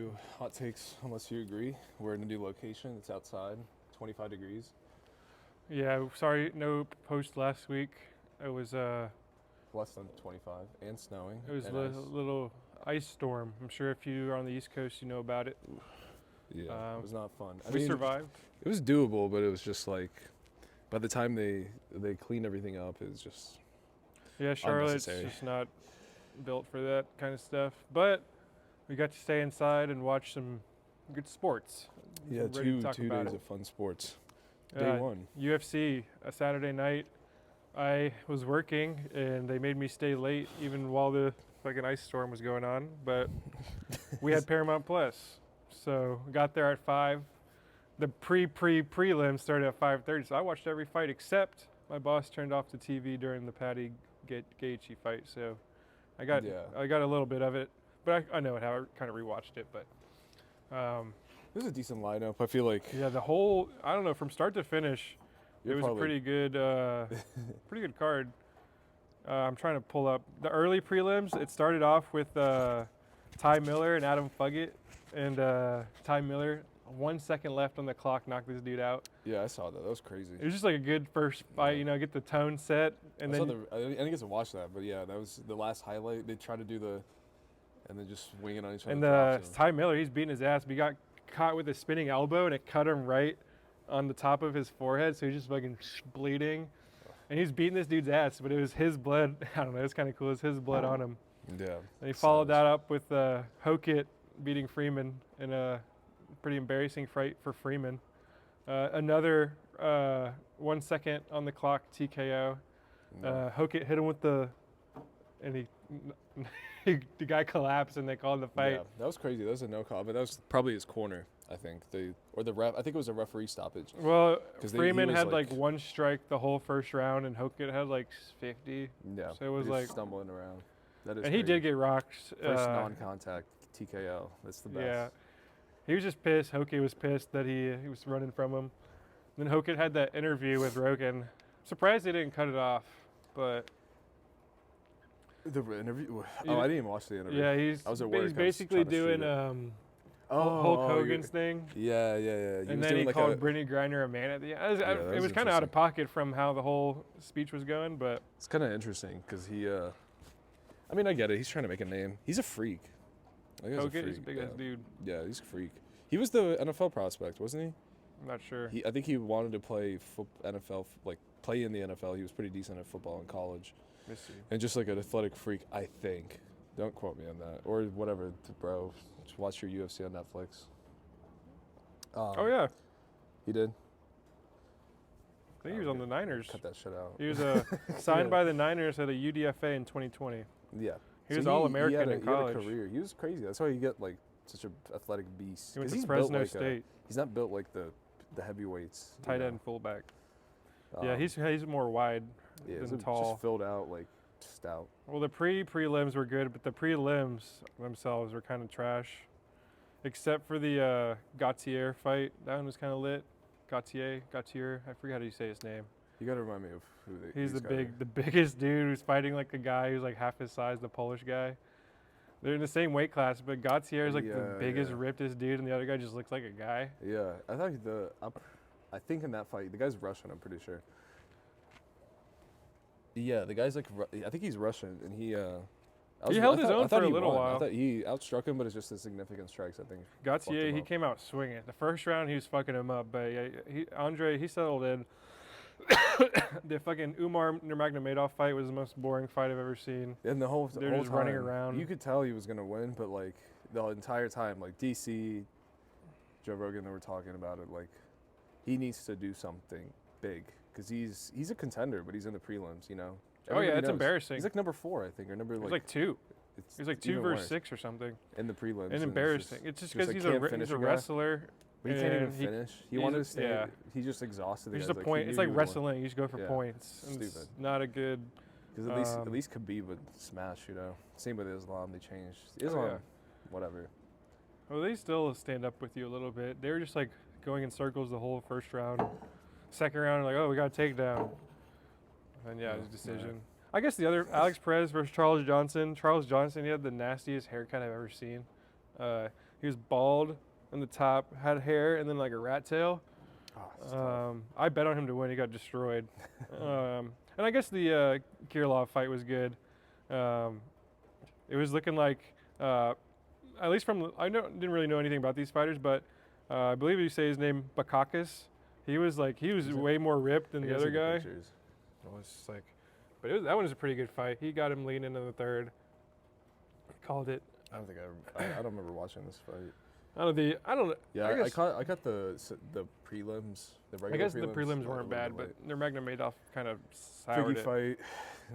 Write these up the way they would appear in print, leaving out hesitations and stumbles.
do hot takes unless you agree. We're in a new location. It's outside, 25 degrees. Yeah, sorry, no post last week. It was Less than 25 and snowing. it was and a ice. little ice storm. I'm sure if you are on the East Coast, you know about it. Yeah, it was not fun. We survived. It was doable, but it was just like by the time they cleaned everything up, it was just Yeah, Charlotte's unnecessary. just not built for that kind of stuff. But we got to stay inside and watch some good sports. Yeah, Ready to two talk about days it. of fun sports. Day one. UFC, a Saturday night. I was working and they made me stay late even while the fucking ice storm was going on. But we had Paramount Plus, so got there at 5. The prelims started at 5:30, so I watched every fight except my boss turned off the TV during the Patty Gaethje fight. So I got a little bit of it, but I know it. How I kind of rewatched it, but. It was a decent lineup. I feel like Yeah, the whole, I don't know, from start to finish, it was a probably- pretty good card. I'm trying to pull up the early prelims. It started off with Ty Miller and Adam Fuggett, and Ty Miller, 1 second left on the clock, knocked this dude out. Yeah, I saw that. That was crazy. It was just like a good first fight, get the tone set, and I then didn't get to watch that, but yeah, that was the last highlight. They tried to do and then just wing it on each other. and Ty Miller, he's beating his ass, but he got caught with a spinning elbow, and it cut him right on the top of his forehead, so he's just fucking bleeding. And he's beating this dude's ass, but it was his blood. I don't know, it's kind of cool. It was his blood on him. Yeah. And he followed that up with Hokit beating Freeman in a pretty embarrassing fight for Freeman. Another 1 second on the clock TKO. Hokit hit him with and the guy collapsed and they called the fight. Yeah, that was crazy. That was a no call, but that was probably his corner, I think. The ref. I think it was a referee stoppage. Well, 'Cause Freeman he was had like one strike the whole first round, and Hokit had like 50. Yeah. So it was he like stumbling around. That is. And he did get rocked. First non-contact TKO. That's the best. Yeah. He was just pissed. Hokit was pissed that he was running from him. Then Hokit had that interview with Rogan. Surprised they didn't cut it off, but The interview. Oh, I didn't even watch the interview. yeah, I was at work. he's basically doing Hulk Hogan's thing. Yeah. And then he called Brittany Griner a man at the end. It was kind of out of pocket from how the whole speech was going, but it's kind of interesting because he. I mean, I get it. He's trying to make a name. He's a freak. Hogan is a big ass dude. Yeah, he's a freak. He was the NFL prospect, wasn't he? I'm not sure. I think he wanted to play NFL, like play in the NFL. He was pretty decent at football in college. Let's see. And just like an athletic freak, I think. Don't quote me on that. Or whatever, bro. Just watch your UFC on Netflix. Oh, yeah. He did? I think he was on the Niners. Cut that shit out. He was signed by the Niners at a UDFA in 2020. Yeah. He was All-American in college. He had a career. He was crazy. That's why you get like such an athletic beast. He went 'Cause to he's Fresno built State. He's not built like the heavyweights. Tight end, fullback. Yeah, he's more wide than tall. Just filled out, like stout. Well, the prelims were good, but the prelims themselves were kind of trash, except for the Gautier fight. That one was kind of lit. Gautier. I forget how you say his name. You got to remind me of who He's the biggest dude who's fighting like a guy who's like half his size, the Polish guy. They're in the same weight class, but Gautier is like the biggest, rippedest dude, and the other guy just looks like a guy. Yeah, I think in that fight, the guy's Russian. I'm pretty sure. Yeah, the guy's like, I think he's Russian, and he held his own for a little while. I thought he outstruck him, but it's just the significant strikes, I think. Gautier, he came out swinging. The first round, he was fucking him up, but Andre, he settled in. The fucking Umar Nurmagomedov fight was the most boring fight I've ever seen. And the whole They're just running around. You could tell he was gonna win, but like the entire time, like DC, Joe Rogan, they were talking about it. Like he needs to do something big because he's a contender, but he's in the prelims. Everybody it's knows. embarrassing. He's like number 4, I think, or number He's like 2. He's like 2 even versus worse. 6 or something. In the prelims. And embarrassing. It's just because like he's can't a wrestler. But he can't even finish. He wanted to stay. Yeah. He just exhausted. There's a point. It's like wrestling. You just go for points. Stupid. It's not a good. Because at least Khabib would smash. Same with Islam. They changed Islam. Whatever. Well, they still stand up with you a little bit. They were just like going in circles the whole first round. Second round, like, oh, we got a takedown. And yeah, his decision. Yeah. I guess the other, Alex Perez versus Charles Johnson. Charles Johnson, he had the nastiest haircut I've ever seen. He was bald on the top, had hair, and then like a rat tail. Oh, it's tough. I bet on him to win. He got destroyed. And I guess the Kirilov fight was good. It was looking like, at least didn't really know anything about these fighters, but I believe you say his name Bakakis. He was way more ripped than I the gotta other see guy. pictures. It was just like, but that one was a pretty good fight. He got him lean into the third. Called it. I don't think I don't remember watching this fight. I don't. Yeah, I guess, I got the prelims, the regular. I guess the prelims prelims a weren't little bad, bit but Nurmagomedov kind of soured Figgy it.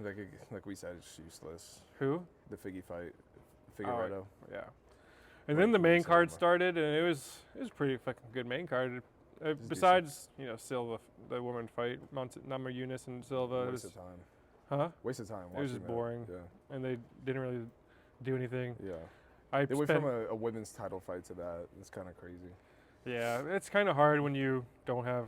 fight, like we said, it's useless. Who? The Figgy fight, Figueredo. Yeah. And What then the can main we say card about- started, and it was pretty fucking good main card. Besides, Silva, the woman fight, Nama Yunus and Silva. It Waste was, of time. huh? Waste of time. It was just watching that. boring. Yeah. And they didn't really do anything. Yeah. I They went spent, from a women's title fight to that. It's kind of crazy. yeah, it's kind of hard when you don't have,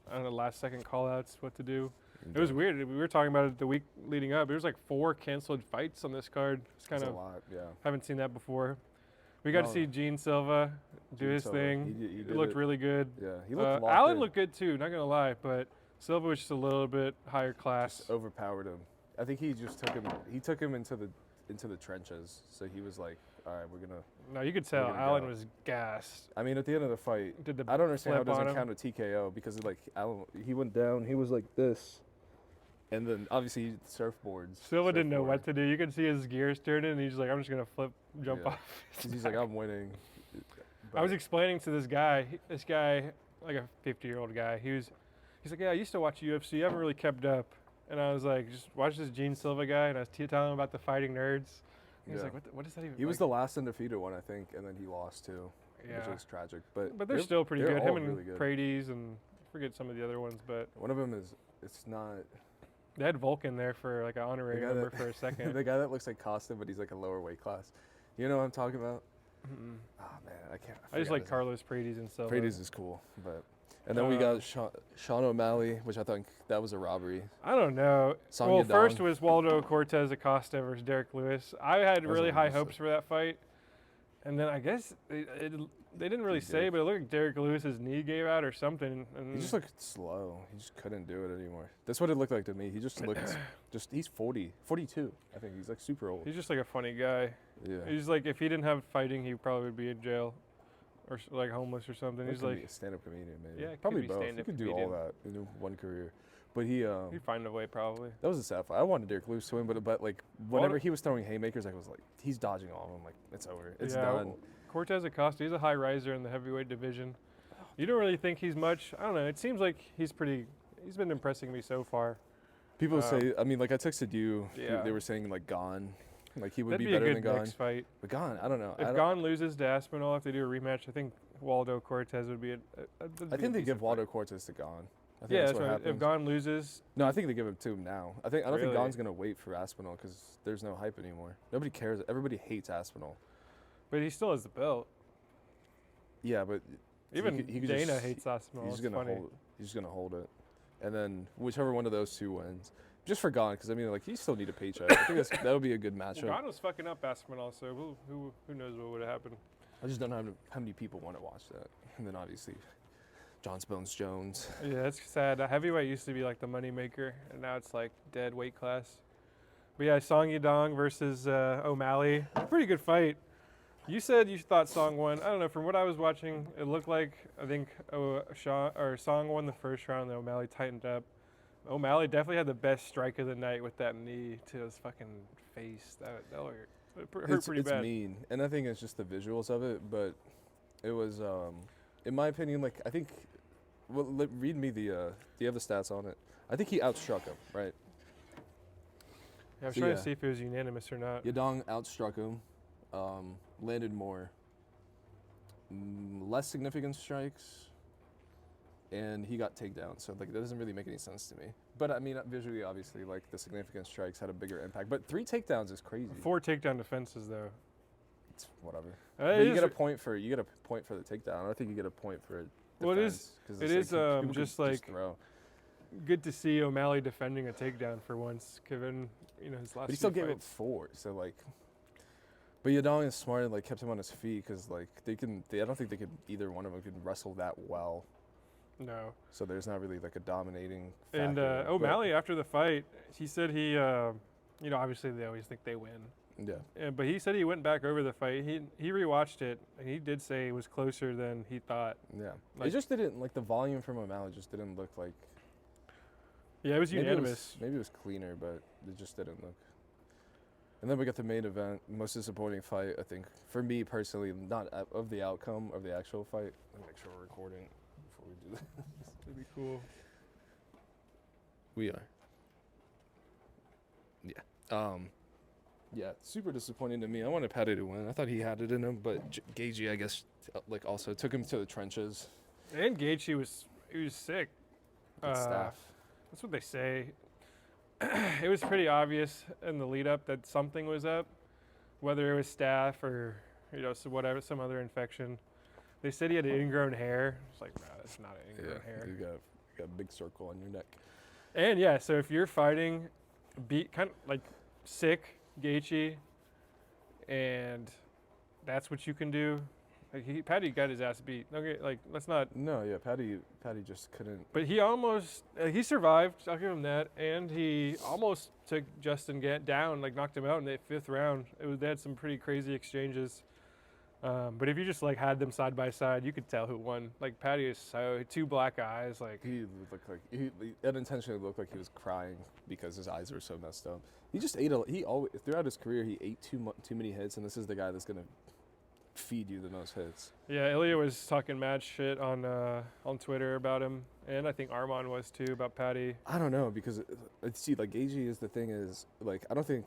I don't know, last second call outs, what to do. It was weird. We were talking about it the week leading up. There was like 4 canceled fights on this card. It's kind It's of a lot. Yeah. haven't seen that before. We got to No. see Gene Silva do Gene his Silva, thing. he It did looked it. really good. Yeah. He looked locked Allen in. looked good too, not gonna lie, but Silva was just a little bit higher class. Just overpowered him. I think he just took him. He took him into the trenches. So he was like, all right, we're gonna. No, you could tell gonna Allen go. was gassed. I mean, at the end of the fight, Did the I don't understand how it flip on doesn't him? count a TKO because like Allen, he went down. He was like this, and then obviously surfboards. Silva didn't know surfboard. what to do. You could see his gears turning, and he's like, "I'm just gonna jump Yeah. off." 'Cause he's like, I'm winning. I was But- explaining to this guy, like a 50-year-old guy. He's like, "Yeah, I used to watch UFC. I haven't really kept up." And I was like, "Just watch this Gene Silva guy." And I was telling him about the fighting nerds. And he's Yeah. like, "What is that even?" He was like, the last undefeated one, I think, and then he lost too, yeah. which was tragic. But But they're still pretty they're good. all Him and really good. Paredes and I forget some of the other ones, but One of them is it's not they had Vulcan there for like an honorary guy number that- for a second. the guy that looks like Costa, but he's like a lower weight class. You know what I'm talking about? Mm-mm. Oh man, I can't. I just forgot like his name. Carlos Paredes and Silva. Paredes is cool, but and then we got Sean O'Malley, which I think that was a robbery. I don't know. Song Well, Yadong. first was Waldo Cortez Acosta versus Derek Lewis. I had That was really a high mistake. hopes for that fight, and then I guess they didn't really He say, did. but it looked like Derek Lewis's knee gave out or something. And He just looked slow. He just couldn't do it anymore. That's what it looked like to me. He just looked, he's 42. I think he's like super old. he's just like a funny guy. Yeah. He's like, if he didn't have fighting, he probably would be in jail, or like homeless or something. He He's could be like, a stand-up comedian, maybe. Yeah, could probably be both. He stand-up could do all comedian. that in one career. But he, he'd find a way probably. that was a sad fight. I wanted Derek Lewis to win, but like whenever Waldo- he was throwing haymakers, I was like, he's dodging all of them. Like it's over. It's Yeah, done. Cortez Acosta, he's a high riser in the heavyweight division. You don't really think he's much. I don't know. It seems like he's been impressing me so far. People say, I mean, like I texted you. Yeah. They were saying like Gone, like he would That'd be be a better good than Gone. next fight. But Gone, I don't know. If Gon loses to Aspinall, if they do a rematch, I think Waldo Cortez would be I think they give Waldo Cortez to Gone. I think Yeah, that's that's what right. happens. If Gon loses, No, I think they give him to him now. I don't think Really? Gon's gonna wait for Aspinall because there's no hype anymore. Nobody cares. Everybody hates Aspinall. but he still has the belt. Yeah, but Even he could Dana just- hates Aspinall. he's It's just gonna funny. hold it. He's just gonna hold it, and then whichever one of those two wins, just for Gon, because I mean, like he still need a paycheck. I think that would be a good Well, matchup. Gon was fucking up Aspinall, so who knows what would have happened. I just don't know how many people want to watch that, and then obviously, John Bones Jones. Yeah, it's sad. Heavyweight used to be like the money maker, and now it's like dead weight class. But yeah, Song Yadong versus O'Malley. Pretty good fight. You said you thought Song won. I don't know. From what I was watching, it looked like I think Song won the first round, and O'Malley tightened up. O'Malley definitely had the best strike of the night with that knee to his fucking face. That hurt It's pretty bad. mean, and I think it's just the visuals of it. But it was, in my opinion, like I think. Well, read me the. Do you have the stats on it? I think he outstruck him, right? Yeah, I was So, trying yeah. to see if it was unanimous or not. Yadong outstruck him, landed more, less significant strikes, and he got takedowns. So like that doesn't really make any sense to me. But I mean, visually, obviously, like the significant strikes had a bigger impact. But 3 takedowns is crazy. 4 takedown defenses though. It's whatever. It But you is get a r- point for the takedown. I don't think you get a point for it. Well, it is- it is, just like- throw. good to see O'Malley defending a takedown for once, given his last. But he still few gave up fights. 4. So like. But Yadong is smart and like kept him on his feet because like I don't think they could either one of them could wrestle that well. No. So there's not really like a dominating factor. And O'Malley, after the fight, he said he, obviously they always think they win. Yeah. But he said he went back over the fight. He rewatched it, and he did say it was closer than he thought. Yeah. Like, it just didn't, like the volume from O'Malley just didn't look like. Yeah, it was unanimous. Maybe it was cleaner, but it just didn't look. And then we got the main event, most disappointing fight, I think, for me personally, not of the outcome of the actual fight. Let me make sure we're recording before we do this. That'd be cool. We are. Yeah. Yeah, super disappointing to me. I wanted Paddy to win. I thought he had it in him, but Gaethje, I guess, like also took him to the trenches. And Gaethje was sick. With staff. That's what they say. It was pretty obvious in the lead up that something was up, whether it was staph or whatever, some other infection. They said he had ingrown hair. It's like, nah, that's not an ingrown hair. You got a big circle on your neck. And yeah, so if you're fighting, kind of like sick Gaethje, and that's what you can do. Like Paddy got his ass beat. Okay, like let's not. No, yeah, Paddy just couldn't. But he almost he survived. I'll give him that, and he almost took Justin down, like knocked him out in the 5th round. They had some pretty crazy exchanges. But if you just like had them side by side, you could tell who won. Like Paddy is two black eyes. Like he looked like he unintentionally looked like he was crying because his eyes were so messed up. He just ate he always throughout his career he ate too many hits, and this is the guy that's gonna feed you the most hits. Yeah, Ilya was talking mad shit on Twitter about him, and I think Arman was too about Paddy. I don't know because see, like Gaethje is the thing is like I don't think.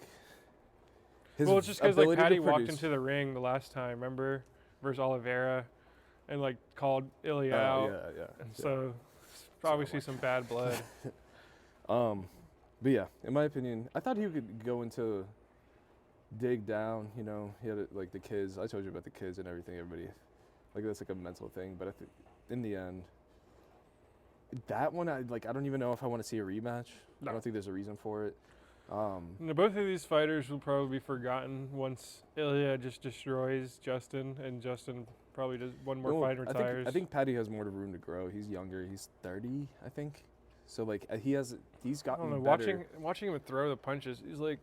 Well, it's just because like Paddy walked into the ring the last time, remember, versus Oliveira, and like called Ilya out. Yeah. And so obviously some bad blood. But yeah, in my opinion, I thought he could go into dig down. You know, he had like the kids. I told you about the kids and everything. Everybody, like that's like a mental thing. But I think in the end, that one I don't even know if I want to see a rematch. No. I don't think there's a reason for it. Both of these fighters will probably be forgotten once Ilya just destroys Justin, and Justin probably does one more fight and retires. I think Paddy has more room to grow. He's younger. He's 30, I think. So like he's gotten I don't know, better. Watching him throw the punches, he's like,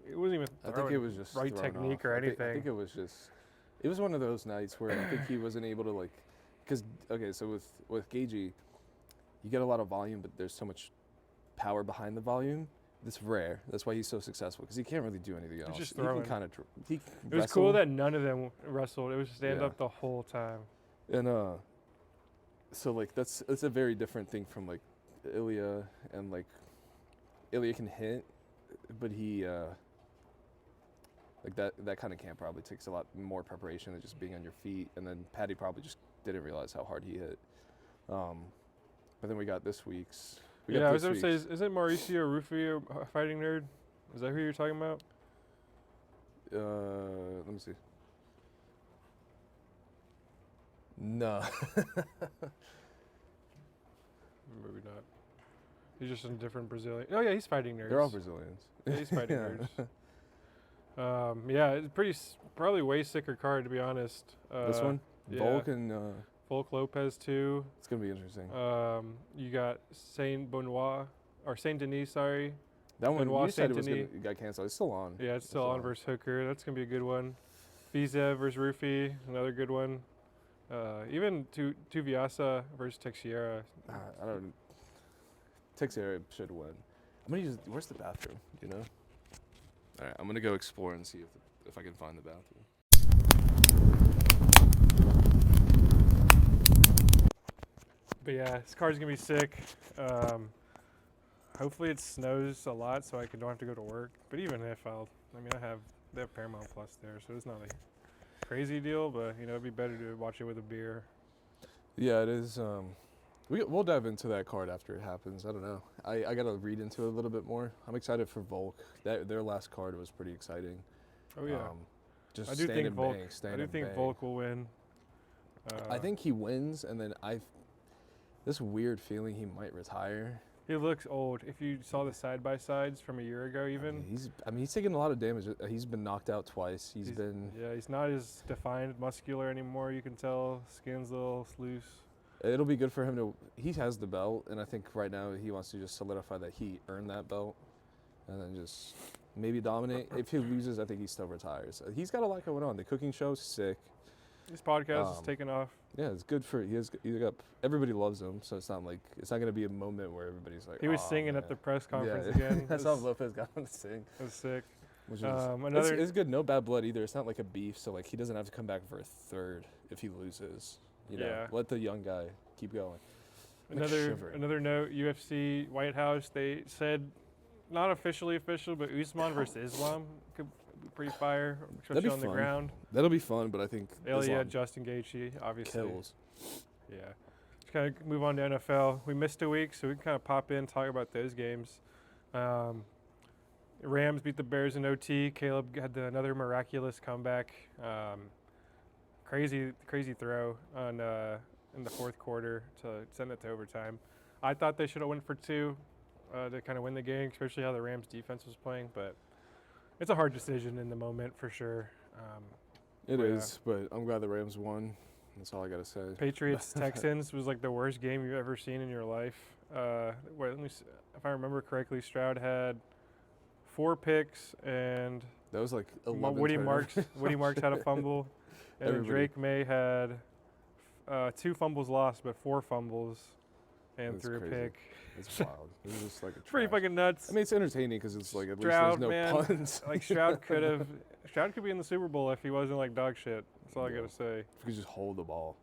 it wasn't even I think it was just right technique off. or anything. I think it was one of those nights where I think he wasn't able to like, because okay, so with Gaethje, you get a lot of volume, but there's so much power behind the volume. It's rare. That's why he's so successful because he can't really do anything else. Just throwing. He can kind of. It was cool that none of them wrestled. It was stand up the whole time. And so like that's a very different thing from like Ilya, and like Ilya can hit, but he like that kind of camp probably takes a lot more preparation than just being on your feet. And then Paddy probably just didn't realize how hard he hit. But then we got this week's. I was going to say, isn't Mauricio Rufy a fighting nerd? Is that who you're talking about? Let me see. No. Maybe not. He's just a different Brazilian. Oh, yeah, he's fighting nerds. They're all Brazilians. Yeah, he's fighting nerds. Yeah, it's probably way sicker card, to be honest. This one? Yeah. Volk and... Volk Lopez, too. It's going to be interesting. You got Saint Denis, sorry. That one, Benoit you said Saint-Denis. got canceled. It's still on. Yeah, it's still on versus Hooker. That's going to be a good one. Fizev versus Rufy, another good one. Even Tuviasa versus Teixeira. I don't... Teixeira should win. I'm going to use... Where's the bathroom? Do you know? All right, I'm going to go explore and see if I can find the bathroom. But yeah, this card's going to be sick. Hopefully it snows a lot so I don't have to go to work. But even if they have Paramount Plus there, so it's not a crazy deal, but it'd be better to watch it with a beer. Yeah, it is. We'll dive into that card after it happens. I don't know. I got to read into it a little bit more. I'm excited for Volk. Their last card was pretty exciting. Oh yeah. Just I do think Volk will win. I think he wins, and then this weird feeling he might retire. He looks old. If you saw the side-by-sides from a year ago even. He's taken a lot of damage. He's been knocked out twice. He's been... Yeah, he's not as defined muscular anymore, you can tell. Skin's a little loose. It'll be good for him to... He has the belt, and I think right now he wants to just solidify that he earned that belt and then just maybe dominate. If he loses, I think he still retires. He's got a lot going on. The cooking show's sick. His podcast is taking off. Yeah, it's good for... He's got... Everybody loves him, so it's not like... It's not going to be a moment where everybody's like, he was "Aw, singing man." at the press conference Yeah, again. I saw Lopez got him to sing. It was sick. Which is, Another... it's good. No bad blood either. It's not like a beef, so like he doesn't have to come back for a third if he loses. You know, Yeah. let the young guy keep going. Another note, UFC, White House, they said, not officially official, but Usman versus Islam could be pretty fire, especially on the ground. That'll be fun, but I think Ilya, Justin Gaethje, obviously. kills. Yeah. Just kind of move on to NFL. We missed a week, so we can kind of pop in and talk about those games. Rams beat the Bears in OT. Caleb had another miraculous comeback. Crazy throw on in the fourth quarter to send it to overtime. I thought they should have went for two to kind of win the game, especially how the Rams defense was playing. But it's a hard decision in the moment for sure. It is, but I'm glad the Rams won. That's all I gotta say. Patriots Texans was like the worst game you've ever seen in your life. Let me see, if I remember correctly, Stroud had 4 picks and that was like 11 Woody Marks had a fumble, and then Drake May had 2 fumbles lost, but 4 fumbles and threw a pick. It's wild. It was just like a pretty fucking nuts. I mean, it's entertaining because it's like at Stroud, least there's no puns. Like Stroud could be in the Super Bowl if he wasn't like dog shit. That's all I gotta say. If you could just hold the ball.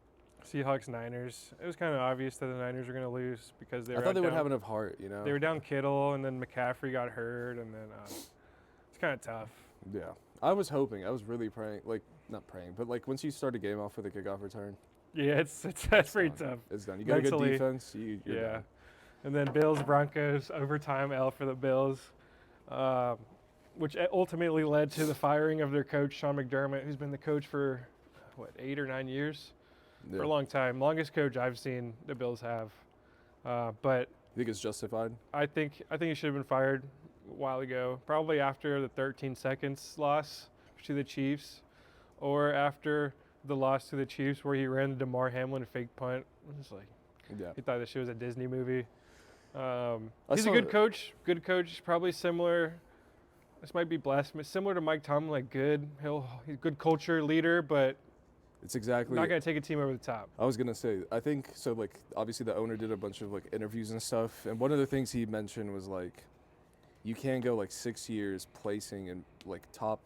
Seahawks Niners. It was kind of obvious that the Niners were gonna lose because they were. I thought they would have enough heart, you know. They were down Kittle, and then McCaffrey got hurt, and then it's kind of tough. Yeah, I was hoping. I was really praying, like not praying, but like once you start a game off with a kickoff return. Yeah, it's pretty tough. It's done. You got a good defense. You're yeah. done. And then Bills Broncos overtime L for the Bills, which ultimately led to the firing of their coach Sean McDermott, who's been the coach for 8 or 9 years, for a long time, longest coach I've seen the Bills have. But you think it's justified? I think he should have been fired a while ago, probably after the 13 seconds loss to the Chiefs, or after the loss to the Chiefs where he ran the DeMar Hamlin fake punt. It's like, he thought this shit was a Disney movie. He's a good coach. Good coach, probably similar. This might be blasphemous. Similar to Mike Tomlin, like good. He's a good culture leader, but it's exactly not gonna take a team over the top. I was gonna say, I think so. Like, obviously, the owner did a bunch of like interviews and stuff, and one of the things he mentioned was like, you can't go like 6 years placing in like top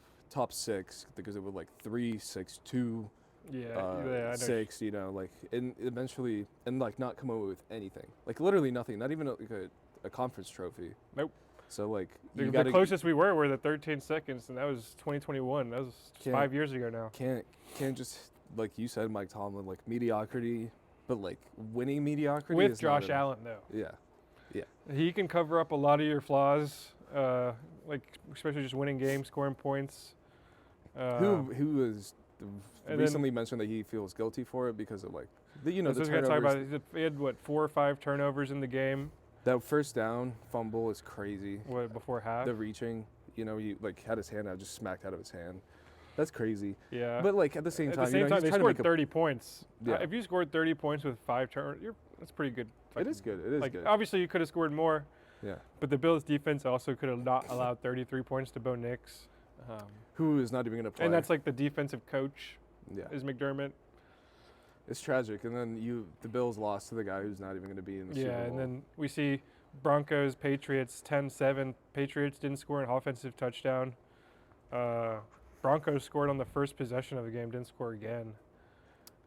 6 because it would like 3, 6, 2. Yeah, 6, you know, like, and eventually, and like not come away with anything, like literally nothing, not even like a conference trophy. Nope. So like, the closest we were the 13 seconds, and that was 2021. That was 5 years ago now. Can't just, like you said, Mike Tomlin, like mediocrity, but like winning mediocrity with Josh Allen though. Yeah. He can cover up a lot of your flaws, like especially just winning games, scoring points. Who was recently mentioned that he feels guilty for it because of like the turnovers. He had 4 or 5 turnovers in the game. That first down fumble is crazy. What, before half? The reaching, you know, he like had his hand out, just smacked out of his hand. That's crazy. Yeah. But like at the same time, they scored 30 points. Yeah. If you scored 30 points with 5 turnovers, that's pretty good. It is good. It is good. Obviously, you could have scored more. Yeah. But the Bills' defense also could have not allowed 33 points to Bo Nix. Who is not even going to play. And that's like the defensive coach. Yeah. Is McDermott. It's tragic. And then the Bills lost to the guy who's not even going to be in the Super Bowl. Yeah, and then we see Broncos, Patriots, 10-7. Patriots didn't score an offensive touchdown. Broncos scored on the first possession of the game, didn't score again.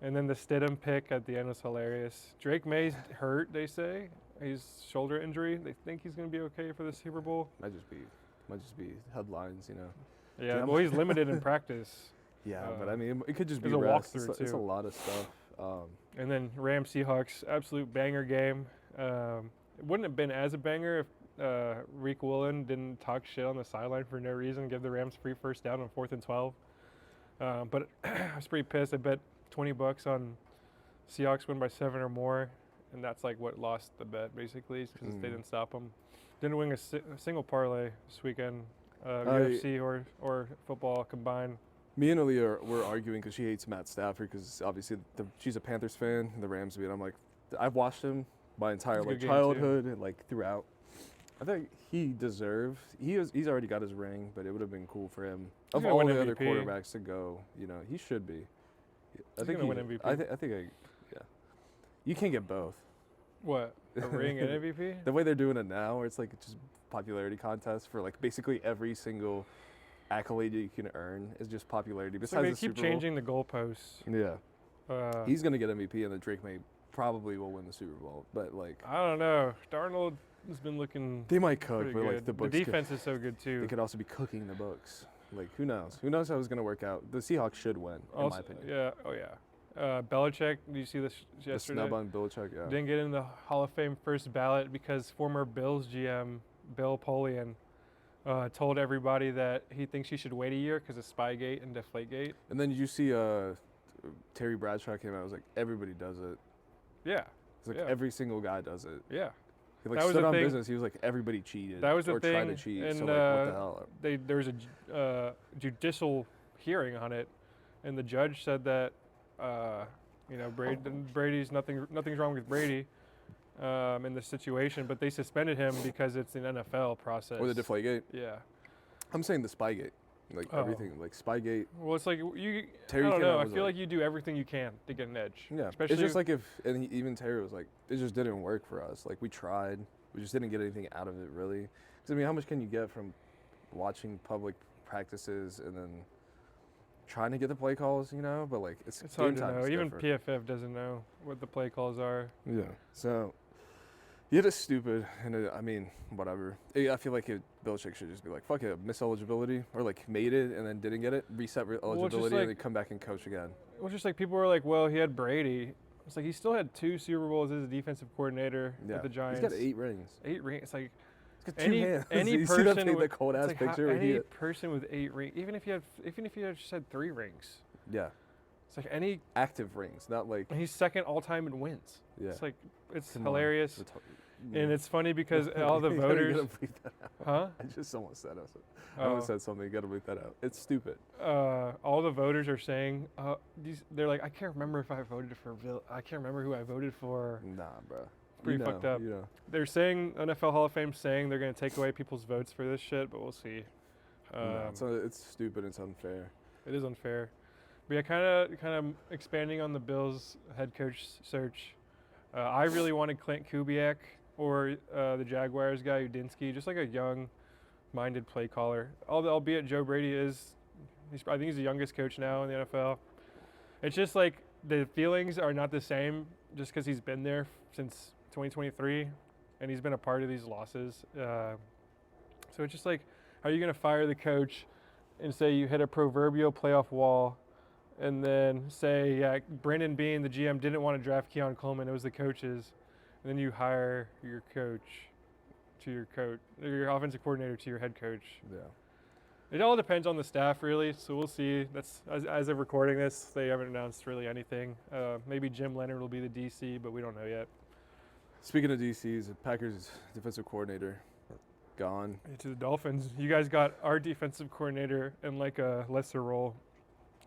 And then the Stidham pick at the end was hilarious. Drake May's hurt, they say. He's shoulder injury. They think he's going to be okay for the Super Bowl. Might just be headlines, you know. Yeah, well, he's limited in practice. Yeah, but I mean, it could just be a walkthrough too. It's a lot of stuff. And then Rams Seahawks, absolute banger game. It wouldn't have been as a banger if Reek Woolen didn't talk shit on the sideline for no reason, give the Rams free first down on 4th and 12. But I was pretty pissed. I bet $20 on Seahawks win by 7 or more. and that's like what lost the bet basically, because they Mm. didn't stop him. Didn't win a single parlay this weekend, I- UFC or football combined. Me and Aaliyah were arguing because she hates Matt Stafford because obviously she's a Panthers fan and the Rams beat. I'm like, I've watched him my entire It's a good like game, childhood and like throughout. I think he's already got his ring, but it would have been cool for him. Of gonna all win the other MVP. quarterbacks to go, he should be. He's gonna win MVP. I think yeah. You can't get both. What, a ring and MVP? The way they're doing it now, where it's like just popularity contest for like basically every single accolade you can earn is just popularity. So Besides they the keep Super Bowl. changing the goalposts. Yeah, he's gonna get MVP, and then Drake probably will win the Super Bowl. But like, I don't know. Darnold has been looking they might cook, pretty but good. like the books. defense is so good too. They could also be cooking the books. Like who knows? Who knows how it's gonna work out? The Seahawks should win, in my opinion. Yeah. Oh yeah. Belichick. Did you see this The yesterday? snub on Belichick. Yeah. Didn't get in the Hall of Fame first ballot because former Bills GM Bill Polian told everybody that he thinks he should wait a year because of Spygate and Deflategate. And then you see Terry Bradshaw came out. It was like everybody does it. Yeah. It's like Yeah. every single guy does it. Yeah. He like That was stood the on thing. business. He was like everybody cheated. That was the or tried to thing, cheat. and, so like what the hell? There was a judicial hearing on it, and the judge said that Brady's nothing's wrong with Brady in this situation, but they suspended him because it's an NFL process. Or the Deflategate. Yeah. I'm saying the Spygate. Like Oh. everything. Like Spygate. Well, it's like you. Terry I don't came know. out I was feel like- like you do everything you can to get an edge. Yeah. Especially it's just like and even Terry was like, it just didn't work for us. Like we tried. We just didn't get anything out of it really. Because I mean, how much can you get from watching public practices and then trying to get the play calls, But like it's hard game to time know. is Even different. PFF doesn't know what the play calls are. Yeah. So, yeah, it's stupid, and I mean, whatever. I feel like Belichick should just be like, fuck it, miss eligibility, or like made it and then didn't get it, reset it's just eligibility, like- and then come back and coach again. It was just like people were like, well, he had Brady. It's like he still had 2 Super Bowls as a defensive coordinator Yeah. with the Giants. He's got 8 rings. 8 rings. It's like He's got 2 hands. any you see person that with cold ass it's like how- picture? any person with 8 rings, even if you had just had 3 rings, Yeah. it's like any. Active rings, not like. And he's second all time in wins. Yeah. It's like it's Come on. hilarious, Yeah. and it's funny because all the You voters. gotta bleep that out. Huh? I just almost said it. I Oh. almost said something. You gotta bleep that out. It's stupid. All the voters are saying they're like, I can't remember if I voted for Bill. I can't remember who I voted for. Nah, bro. Pretty fucked up. They're saying NFL Hall of Fame saying they're going to take away people's votes for this shit, but we'll see. It's stupid. It's unfair. It is unfair. But yeah, kind of expanding on the Bills head coach search. I really wanted Clint Kubiak or the Jaguars guy Udinsky, just like a young-minded play caller. Albeit Joe Brady I think he's the youngest coach now in the NFL. It's just like the feelings are not the same just because he's been there since 2023 and he's been a part of these losses. So it's just like, how are you going to fire the coach and say you hit a proverbial playoff wall and then say, yeah, Brandon Beane, the GM, didn't want to draft Keon Coleman, it was the coaches, and then you hire your your offensive coordinator to your head coach. Yeah. It all depends on the staff, really. So we'll see. That's as of recording this, they haven't announced really anything. Maybe Jim Leonard will be the DC, but we don't know yet. Speaking of DCs, the Packers defensive coordinator gone. To the Dolphins, you guys got our defensive coordinator in like a lesser role.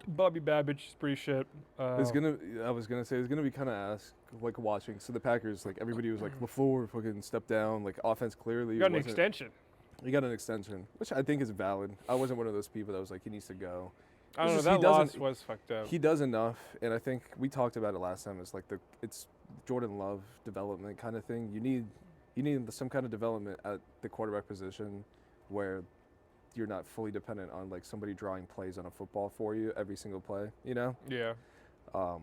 Bobby Babich is pretty shit. I was gonna say it's gonna be kind of ass like watching. So the Packers, like everybody was like LaFleur fucking stepped down. Like offense clearly You got an wasn't- extension. He got an extension, which I think is valid. I wasn't one of those people that was like he needs to go. I don't know. It's just That he loss doesn't- was fucked up. He does enough, and I think we talked about it last time. It's like it's Jordan Love development kind of thing. You need some kind of development at the quarterback position where you're not fully dependent on like somebody drawing plays on a football for you every single play. Yeah. But-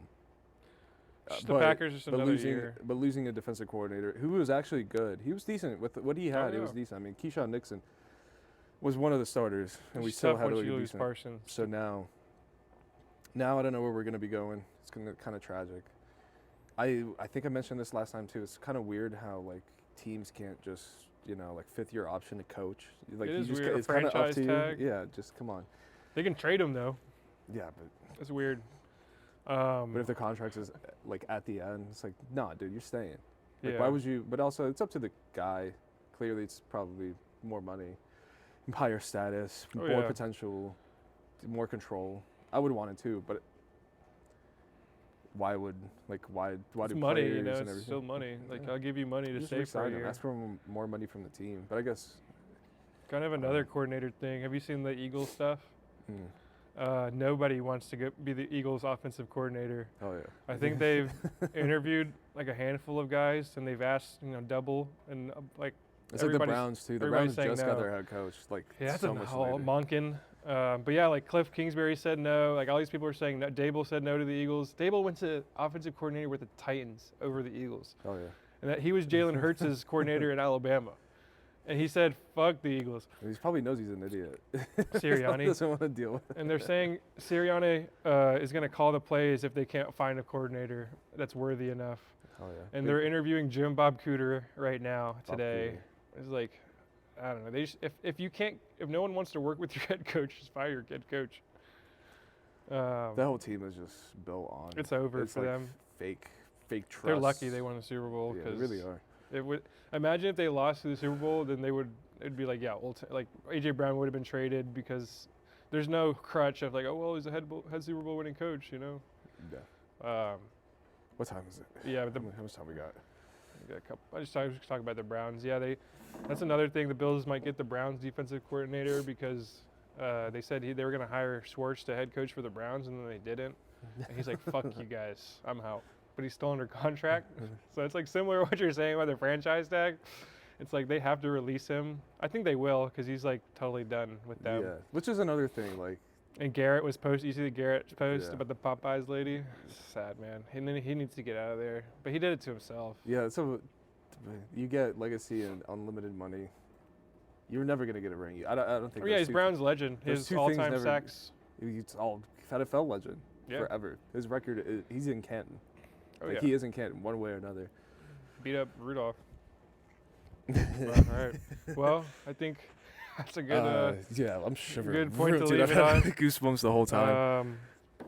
The Packers just but another losing, year. But losing a defensive coordinator who was actually good. He was decent with what he had. It was yeah. decent. I mean, Keyshawn Nixon was one of the starters, and we It's still tough had once to you be lose decent. Parsons. So now I don't know where we're gonna be going. It's gonna kind of tragic. I think I mentioned this last time too. It's kind of weird how like teams can't just like fifth-year option to coach. Like It you is just weird. A it's kind of up franchise to you. tag. Yeah, just come on. They can trade him though. Yeah, but That's weird. if the contract is like at the end, it's like, nah, dude, you're staying. Like, Yeah. why would you? But also, it's up to the guy. Clearly, it's probably more money, higher status, Oh, more yeah. potential, more control. I would want it too, but why would why It's do money, players you know, and it's everything? still money. Like, Yeah. I'll give you money to Just stay for a re-sign him. year. Ask for more money from the team. But I guess Kind of another coordinator thing. Have you seen the Eagles stuff? mm, Nobody wants to be the Eagles offensive coordinator. oh yeah. I think they've interviewed like a handful of guys, and they've asked, double, and like It's like the everybody's- Browns too. The everybody's Browns just saying got no. their head coach like Yeah, that's so a much whole later. Monken. But yeah, like Cliff Kingsbury said no. Like all these people are saying no. Dable said no to the Eagles. Dable went to offensive coordinator with the Titans over the Eagles, Oh yeah. and that he was Jalen Hurts' coordinator in Alabama, and he said fuck the Eagles. He probably knows he's an idiot. Sirianni. Doesn't want to deal with it. And they're saying Sirianni is going to call the plays if they can't find a coordinator that's worthy enough. Oh yeah. And they're interviewing Jim Bob Cooter right now Bob today. It's like, I don't know. They just, if no one wants to work with your head coach, just fire your head coach. That whole team is just built on. It's over it's for like them. Fake trust. They're lucky they won the Super Bowl. Yeah, they 'cause really are. It would imagine if they lost to the Super Bowl, then it'd be like, yeah, like AJ Brown would have been traded because there's no crutch of like, oh well, he's a head Super Bowl winning coach, Yeah. What time is it? Yeah, but How much time we got? we got a couple. I just talk about the Browns. Yeah, that's another thing. The Bills might get the Browns defensive coordinator because they said they were going to hire Schwartz to head coach for the Browns, and then they didn't. And he's like, "Fuck you guys, I'm out." But he's still under contract, so it's like similar to what you're saying about the franchise tag. It's like they have to release him. I think they will because he's like totally done with them. Yeah, which is another thing. Like, And Garrett was posted. You see the Garrett post Yeah. about the Popeyes lady? Sad, man. And then he needs to get out of there. But he did it to himself. yeah, so you get legacy and unlimited money. You're never gonna get a ring. I don't think. Oh, yeah, those he's two- Browns legend. those His two things all-time never- sacks. He's all NFL legend Yeah. forever. His record. He's in Canton. Oh, Like yeah. he is in Canton, one way or another. Beat up Rudolph. All right. Well, I think that's a good. Yeah, I'm shivering. good point to Dude, leave I've it had on. goosebumps the whole time. Um,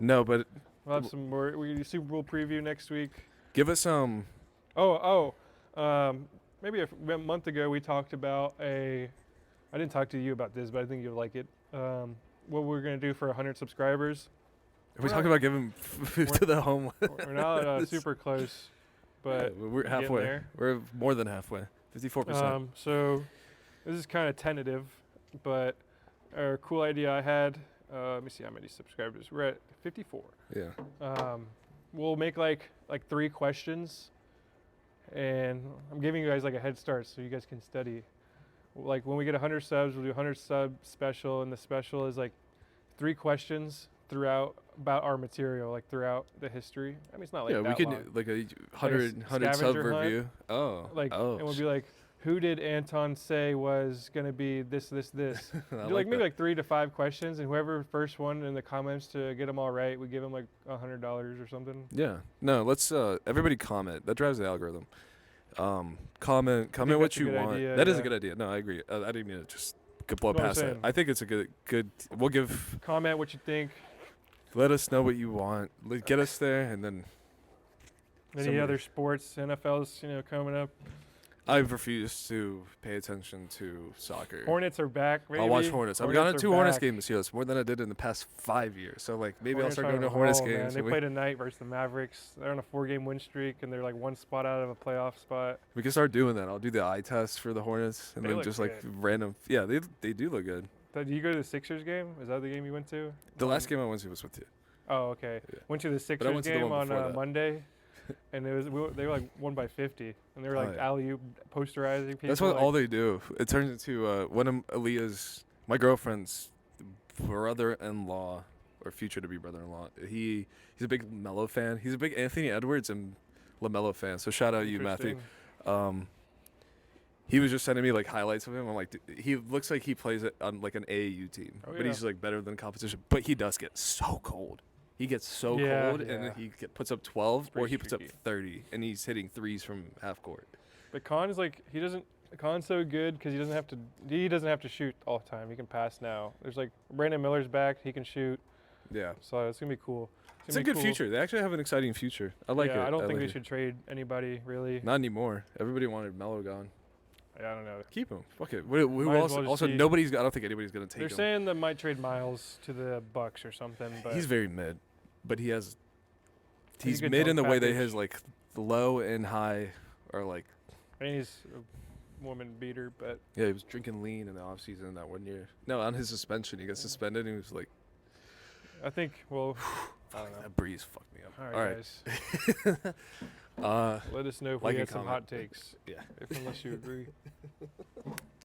No, but we'll have some more. We do Super Bowl preview next week. give us some. Maybe a month ago we talked about I didn't talk to you about this, but I think you'll like it. What we're gonna do for 100 subscribers. Are we talking about giving food to the home? We're not super close, but we're getting halfway. there. We're more than halfway. 54%. So this is kind of tentative, but a cool idea I had. Let me see how many subscribers. We're at 54. Yeah. We'll make like 3 questions, and I'm giving you guys like a head start so you guys can study. Like when we get 100 subs, we'll do 100 sub special, and the special is like 3 questions throughout about our material, like throughout the history. I mean, it's not like Yeah, that we could long. do like a 100 sub scavenger hunt. review. Oh. Like, oh. and we'll be like, who did Anton say was gonna be this? I Do like maybe that. like 3 to 5 questions, and whoever first one in the comments to get them all right, we give them like $100 or something. Yeah. No, let's everybody comment. That drives the algorithm. Comment think what that's a you good want. idea, That is a yeah. good idea. No, I agree. I didn't mean to just blow That's what I'm past that. saying. I think it's a good. We'll give. Comment what you think. Let us know what you want. Get us there, and then Any Somebody- other sports, NFL's coming up. I've refused to pay attention to soccer. Hornets are back. Maybe. I'll watch Hornets. I've gone to are 2 Hornets back. games this year. That's more than I did in the past 5 years. So maybe Hornets I'll start are going on to a Hornets roll, man. games. They and play tonight versus the Mavericks. They're on a 4-game win streak, and they're like 1 spot out of a playoff spot. we can start doing that. I'll do the eye test for the Hornets, and They then look just good. random. Yeah, they do look good. Did you go to the Sixers game? Is that the game you went to? The last game I went to was with you. Oh, okay. Yeah. Went to the Sixers went to the game one on before that. Monday, and they were like 1 by 50, and they were Oh, like yeah. alley-oop posterizing people. That's what like, all they do. It turns into one of Aaliyah's, my girlfriend's brother-in-law, or future to be brother-in-law. He's a big Melo fan. He's a big Anthony Edwards and LaMelo fan. So shout out you, Matthew. interesting. He was just sending me highlights of him. I'm like, dude, he looks like he plays it on an AAU team, Oh, but yeah. he's better than competition. But he does get so cold. He gets so Yeah, cold, and yeah. then he puts up 12 or pretty he puts up streaky. 30, and he's hitting threes from half court. But Khan's Khan's so good because he doesn't have to shoot all the time. He can pass now. There's Brandon Miller's back. He can shoot. Yeah. So it's gonna be cool. It's a good future. They actually have an exciting future. I like it. I don't think like they it. should trade anybody really. Not anymore. Everybody wanted Melo gone. I don't know. Keep him. Fuck it. Who Might as else? well just Also, see. nobody's. I don't think anybody's gonna take They're him. saying they might trade Miles to the Bucks or something, but He's very mid, but he has. He's He's a good mid in the dunk way that package. his like low and high are like. I mean, he's a woman beater, but Yeah, he was drinking lean in the off season that 1 year. No, on his suspension, he got suspended. and He was like, I think I don't know. that breeze fucked me up. All right, guys. Let us know if like we and had some comment. hot takes. Yeah. Unless you agree.